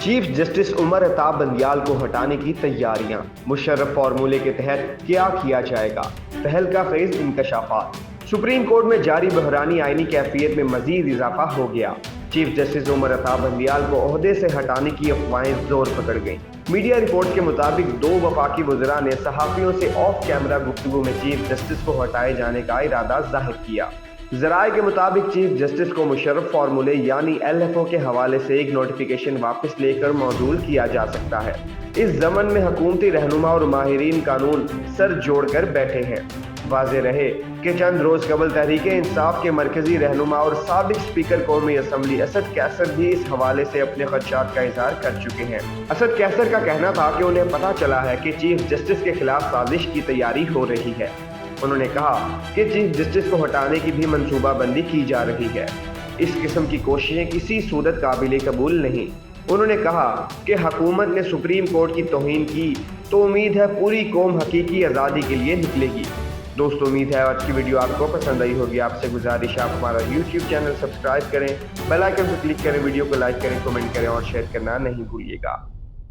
Chief justice عمر عطاب بندیال کو ہٹانے کی تیاریاں، مشرف فارمولے کے تحت کیا کیا جائے گا؟ تہلکہ خیز انکشافات۔ سپریم کورٹ میں جاری بحرانی آئینی کیفیت میں مزید اضافہ ہو گیا۔ چیف جسٹس عمر عطاب بندیال کو عہدے سے ہٹانے کی افواہیں زور پکڑ گئیں۔ میڈیا رپورٹ کے مطابق 2 وفاقی وزراء نے صحافیوں سے آف کیمرہ گفتگو میں چیف جسٹس کو ہٹائے جانے کا ارادہ ظاہر کیا۔ ذرائع کے مطابق چیف جسٹس کو مشرف فارمولے یعنی LFO کے حوالے سے ایک نوٹیفیکیشن واپس لے کر معزول کیا جا سکتا ہے۔ اس ضمن میں حکومتی رہنما اور ماہرین قانون سر جوڑ کر بیٹھے ہیں۔ واضح رہے کہ چند روز قبل تحریک انصاف کے مرکزی رہنما اور سابق اسپیکر قومی اسمبلی اسد کیسر بھی اس حوالے سے اپنے خدشات کا اظہار کر چکے ہیں۔ اسد کیسر کا کہنا تھا کہ انہیں پتہ چلا ہے کہ چیف جسٹس کے خلاف سازش کی تیاری ہو رہی ہے۔ انہوں نے کہا کہ چیف جسٹس کو ہٹانے کی بھی منصوبہ بندی کی جا رہی ہے۔ اس قسم کی کوششیں کسی صورت قابل قبول نہیں۔ انہوں نے کہا کہ حکومت نے سپریم کورٹ کی توہین کی تو امید ہے پوری قوم حقیقی آزادی کے لیے نکلے گی۔ دوستو، امید ہے آج کی ویڈیو آپ کو پسند آئی ہوگی۔ آپ سے گزارش ہے آپ ہمارا YouTube چینل سبسکرائب کریں، بیل آئیکن پر کلک کریں، ویڈیو کو لائک کریں، کمنٹ کریں اور شیئر کرنا نہیں بھولیے گا۔